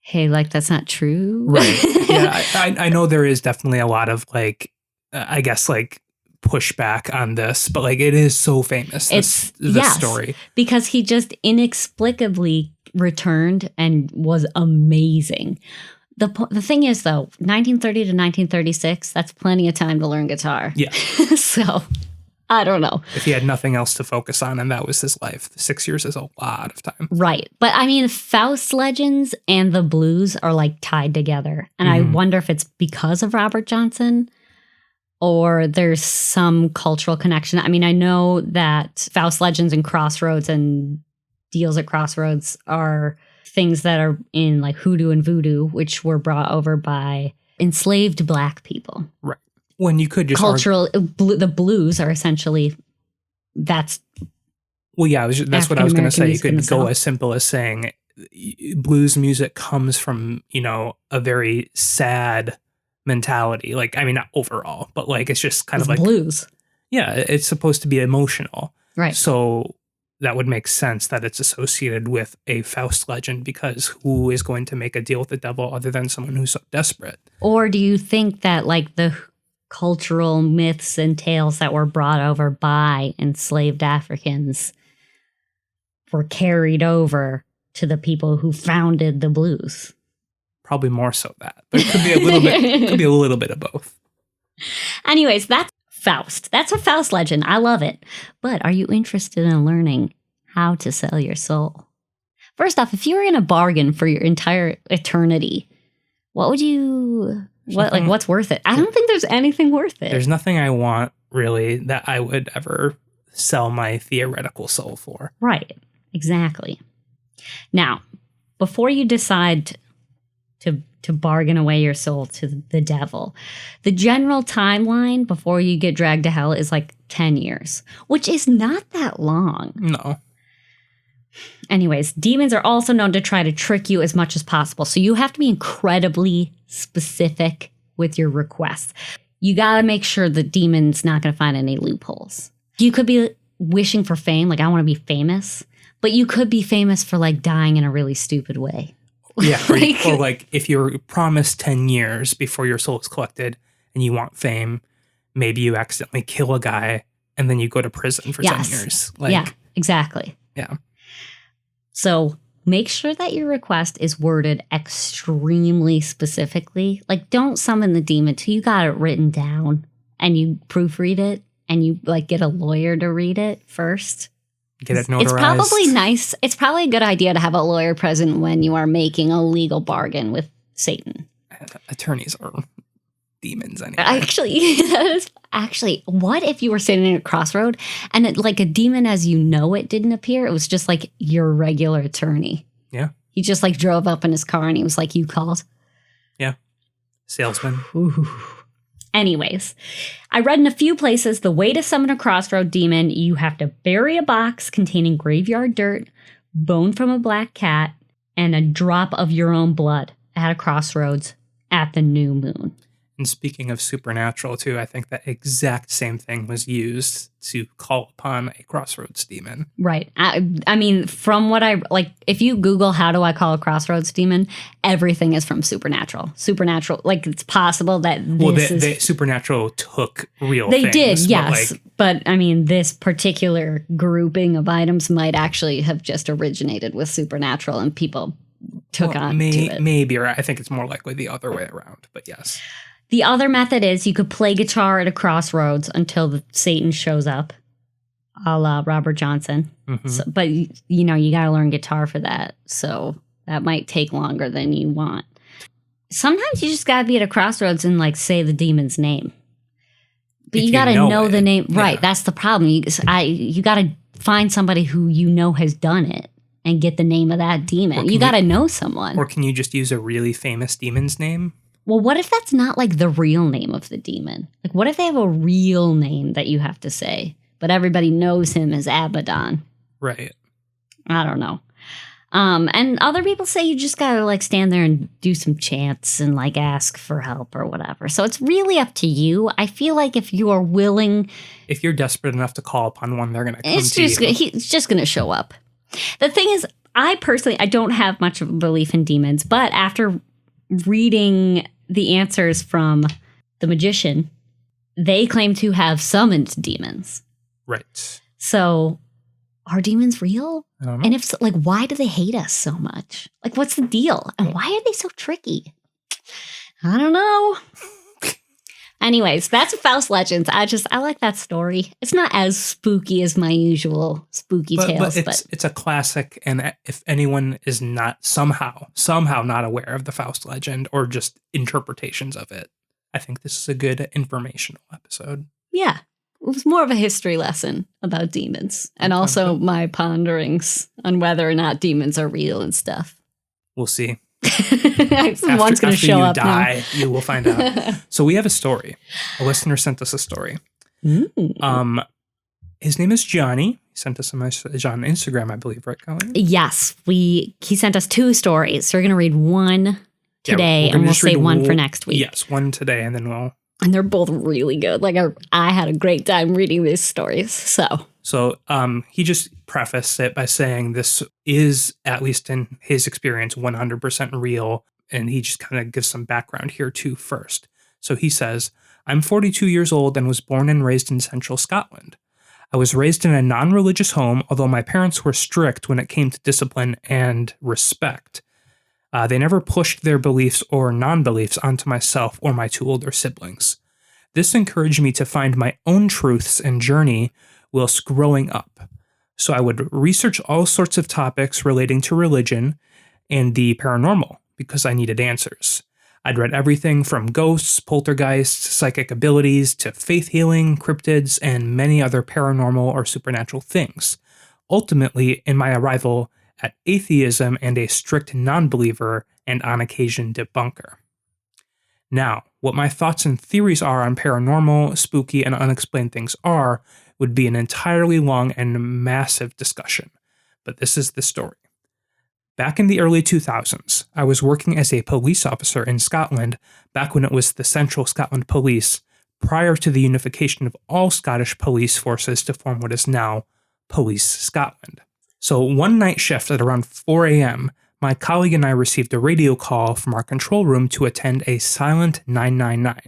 hey, like, that's not true. Right. Yeah, I know there is definitely a lot of, like, I guess, like, pushback on this, but, like, it is so famous, this story. Because he just inexplicably returned and was amazing. The thing is, though, 1930 to 1936, that's plenty of time to learn guitar. Yeah. So, I don't know. If he had nothing else to focus on and that was his life, 6 years is a lot of time. Right. But I mean, Faust legends and the blues are like tied together. And I wonder if it's because of Robert Johnson or there's some cultural connection. I mean, I know that Faust legends and crossroads and deals at crossroads are things that are in like hoodoo and voodoo, which were brought over by enslaved Black people. Right. When you could just the blues are essentially that's well, yeah, that's what I was going to say. You could go as simple as saying blues music comes from, you know, a very sad mentality. Like, I mean, not overall, but like it's just kind of like blues. Yeah, it's supposed to be emotional, right? So that would make sense that it's associated with a Faust legend, because who is going to make a deal with the devil other than someone who's so desperate? Or do you think that like the cultural myths and tales that were brought over by enslaved Africans were carried over to the people who founded the blues? Probably more so that. There could be a little bit of both. Anyways, that's Faust. That's a Faust legend. I love it. But are you interested in learning how to sell your soul? First off, if you were in a bargain for your entire eternity, what would you... what's worth it? I don't think there's anything worth it. There's nothing I want, really, that I would ever sell my theoretical soul for. Right. Exactly. Now, before you decide to bargain away your soul to the devil, the general timeline before you get dragged to hell is like 10 years, which is not that long. No. Anyways, demons are also known to try to trick you as much as possible. So you have to be incredibly specific with your requests. You got to make sure the demon's not going to find any loopholes. You could be wishing for fame, like I want to be famous, but you could be famous for like dying in a really stupid way. Yeah, or like if you're promised 10 years before your soul is collected and you want fame, maybe you accidentally kill a guy and then you go to prison for 10 years. Like, yeah, exactly. Yeah. So make sure that your request is worded extremely specifically. Like, don't summon the demon till you got it written down and you proofread it and you like get a lawyer to read it first. Get it notarized. It's probably nice. It's probably a good idea to have a lawyer present when you are making a legal bargain with Satan. Attorneys are demons anyway. Actually, what if you were sitting in a crossroad and like a demon as you know it didn't appear? It was just like your regular attorney. Yeah. He just like drove up in his car and he was like, you called? Yeah. Salesman. Ooh. Anyways, I read in a few places the way to summon a crossroad demon, you have to bury a box containing graveyard dirt, bone from a black cat, and a drop of your own blood at a crossroads at the new moon. And speaking of supernatural, too, I think that exact same thing was used to call upon a crossroads demon. Right. I mean, from what if you Google how do I call a crossroads demon, everything is from supernatural. Supernatural, like it's possible that supernatural took real things. They did, but yes. But I mean, this particular grouping of items might actually have just originated with supernatural and people took on to it. Maybe, or I think it's more likely the other way around, but yes. The other method is you could play guitar at a crossroads until Satan shows up, a la Robert Johnson. Mm-hmm. So, but, you got to learn guitar for that. So that might take longer than you want. Sometimes you just got to be at a crossroads and, say the demon's name. But you got to know the name. Yeah. Right, that's the problem. You got to find somebody who has done it and get the name of that demon. You got to know someone. Or can you just use a really famous demon's name? Well, what if that's not the real name of the demon? What if they have a real name that you have to say, but everybody knows him as Abaddon? Right. I don't know. And other people say you just gotta stand there and do some chants and ask for help or whatever. So it's really up to you. I feel like if you are willing, if you're desperate enough to call upon one, they're gonna come to you. He's just gonna show up. The thing is, I don't have much of a belief in demons, but after reading the answers from the magician, they claim to have summoned demons. Right. So are demons real? I don't know. And if so, why do they hate us so much? What's the deal? And why are they so tricky? I don't know. Anyways, that's Faust Legends. I like that story. It's not as spooky as my usual spooky tales. But it's a classic, and if anyone is not somehow not aware of the Faust legend or just interpretations of it, I think this is a good informational episode. Yeah. It was more of a history lesson about demons and also my ponderings on whether or not demons are real and stuff. We'll see. One's going to show up die, now. You will find out. So we have a story. A listener sent us a story. His name is Johnny. He sent us a message on Instagram, I believe, right, Colleen? Yes. He sent us 2 stories. So we're going to read one today and we'll say one for next week. Yes, one today and then we'll... And they're both really good. I had a great time reading these stories. So he just prefaced it by saying this is, at least in his experience, 100% real. And he just kind of gives some background here too first. So he says, I'm 42 years old and was born and raised in central Scotland. I was raised in a non-religious home, although my parents were strict when it came to discipline and respect. They never pushed their beliefs or non-beliefs onto myself or my 2 older siblings. This encouraged me to find my own truths and journey whilst growing up. So I would research all sorts of topics relating to religion and the paranormal because I needed answers. I'd read everything from ghosts, poltergeists, psychic abilities, to faith healing, cryptids, and many other paranormal or supernatural things. Ultimately, in my arrival at atheism and a strict non-believer and on occasion debunker. Now, what my thoughts and theories are on paranormal, spooky, and unexplained things would be an entirely long and massive discussion. But this is the story. Back in the early 2000s, I was working as a police officer in Scotland, back when it was the Central Scotland Police, prior to the unification of all Scottish police forces to form what is now Police Scotland. So one night shift at around 4 a.m., my colleague and I received a radio call from our control room to attend a silent 999.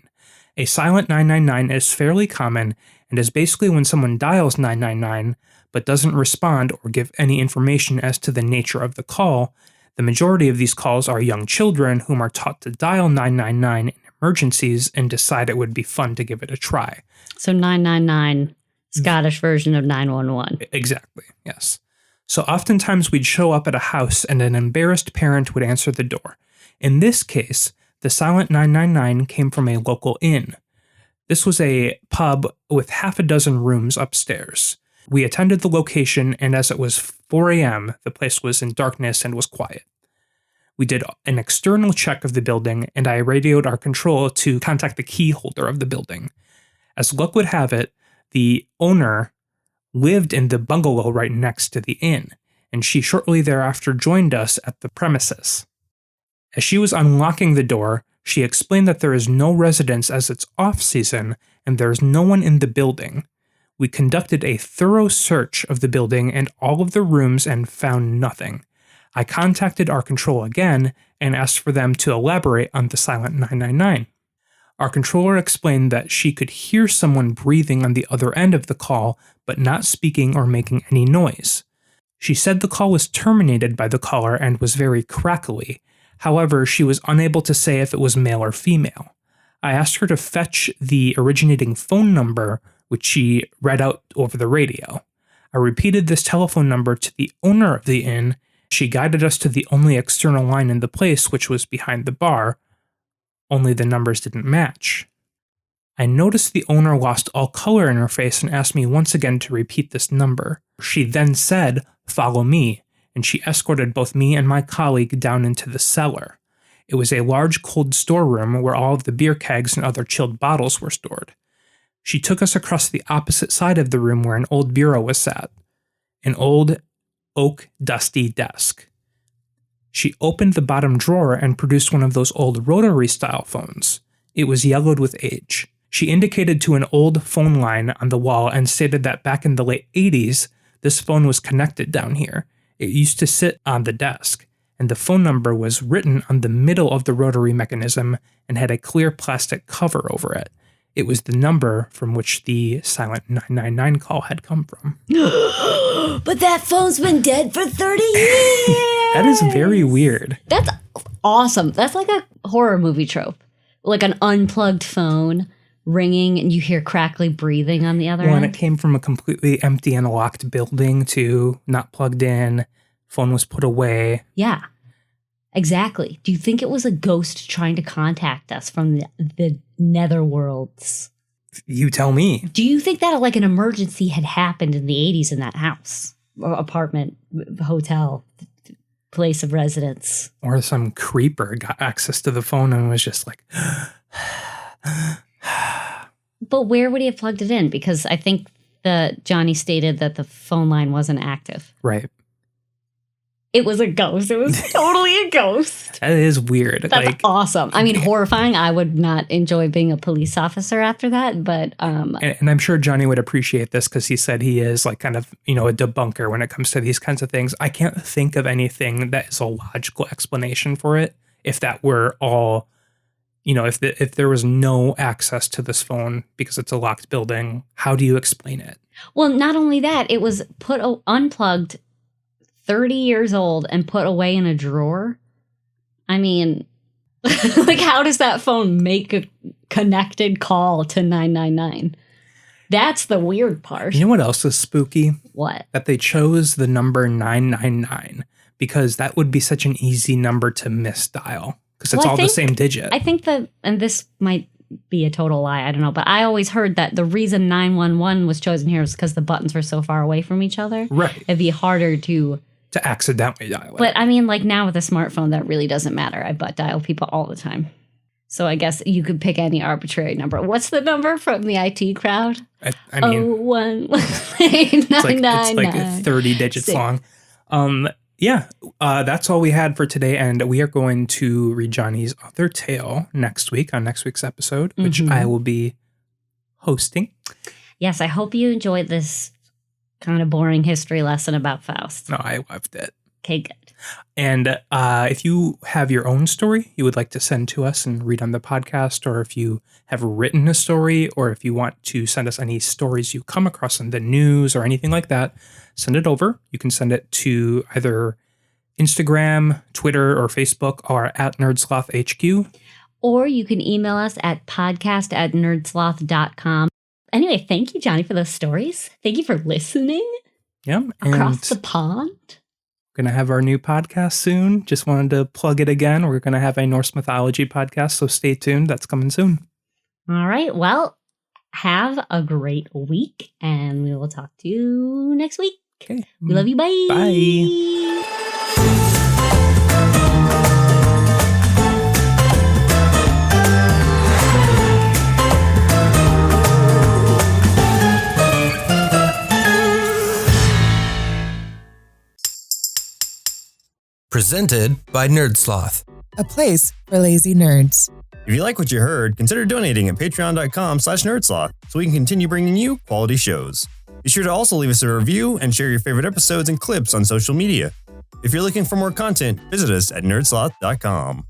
A silent 999 is fairly common and is basically when someone dials 999 but doesn't respond or give any information as to the nature of the call. The majority of these calls are young children whom are taught to dial 999 in emergencies and decide it would be fun to give it a try. So 999, Scottish version of 911. Exactly, yes. So oftentimes we'd show up at a house and an embarrassed parent would answer the door. In this case, The silent 999 came from a local inn. This was a pub with half a dozen rooms upstairs. We attended the location, and as it was 4 a.m., the place was in darkness and was quiet. We did an external check of the building, and I radioed our control to contact the key holder of the building. As luck would have it, the owner lived in the bungalow right next to the inn, and she shortly thereafter joined us at the premises. As she was unlocking the door, she explained that there is no residents as it's off-season and there is no one in the building. We conducted a thorough search of the building and all of the rooms and found nothing. I contacted our control again and asked for them to elaborate on the silent 999. Our controller explained that she could hear someone breathing on the other end of the call, but not speaking or making any noise. She said the call was terminated by the caller and was very crackly. However, she was unable to say if it was male or female. I asked her to fetch the originating phone number, which she read out over the radio. I repeated this telephone number to the owner of the inn. She guided us to the only external line in the place, which was behind the bar, only the numbers didn't match. I noticed the owner lost all color in her face and asked me once again to repeat this number. She then said, "Follow me," and she escorted both me and my colleague down into the cellar. It was a large cold storeroom where all of the beer kegs and other chilled bottles were stored. She took us across the opposite side of the room where an old bureau was sat, an old oak dusty desk. She opened the bottom drawer and produced one of those old rotary-style phones. It was yellowed with age. She indicated to an old phone line on the wall and stated that back in the late 80s, this phone was connected down here. It used to sit on the desk, and the phone number was written on the middle of the rotary mechanism and had a clear plastic cover over it. It was the number from which the silent 999 call had come from. But that phone's been dead for 30 years! That is very weird. That's awesome. That's like a horror movie trope. Like an unplugged phone ringing and you hear crackly breathing on the other end. And it came from a completely empty and locked building too, not plugged in. Phone was put away. Yeah, exactly. Do you think it was a ghost trying to contact us from the netherworlds? You tell me. Do you think that like an emergency had happened in the 80s in that house, or apartment, hotel, place of residence? Or some creeper got access to the phone and was just like... But where would he have plugged it in? Because I think Johnny stated that the phone line wasn't active. Right. It was a ghost. It was totally a ghost. That is weird. That's awesome. I mean, horrifying. I would not enjoy being a police officer after that, but... And I'm sure Johnny would appreciate this because he said he is like kind of, a debunker when it comes to these kinds of things. I can't think of anything that is a logical explanation for it. If that were all, if there was no access to this phone because it's a locked building, how do you explain it? Well, not only that, it was unplugged 30 years old and put away in a drawer. I mean, like, how does that phone make a connected call to 999? That's the weird part. You know what else is spooky? What? That they chose the number 999 because that would be such an easy number to misdial because it's all the same digit. I think and this might be a total lie, I don't know, but I always heard that the reason 911 was chosen here was because the buttons were so far away from each other. Right. It'd be harder to accidentally dial it. But I mean, like now with a smartphone, that really doesn't matter. I butt dial people all the time. So I guess you could pick any arbitrary number. What's the number from the IT crowd? I mean, 01 it's like 30 digits long. That's all we had for today. And we are going to read Johnny's other tale next week on next week's episode, which I will be hosting. Yes, I hope you enjoyed this kind of boring history lesson about Faust. No, I loved it. Okay, good. And if you have your own story you would like to send to us and read on the podcast, or if you have written a story, or if you want to send us any stories you come across in the news or anything like that, send it over. You can send it to either Instagram, Twitter, or Facebook, or at NerdSlothHQ. Or you can email us at podcast@nerdsloth.com. Anyway, thank you, Johnny, for those stories. Thank you for listening. Yeah. Across the pond. Going to have our new podcast soon. Just wanted to plug it again. We're going to have a Norse mythology podcast, so stay tuned. That's coming soon. All right. Well, have a great week, and we will talk to you next week. Okay. We love you. Bye. Bye. Presented by NerdSloth, a place for lazy nerds. If you like what you heard, consider donating at patreon.com/nerdsloth so we can continue bringing you quality shows. Be sure to also leave us a review and share your favorite episodes and clips on social media. If you're looking for more content, visit us at nerdsloth.com.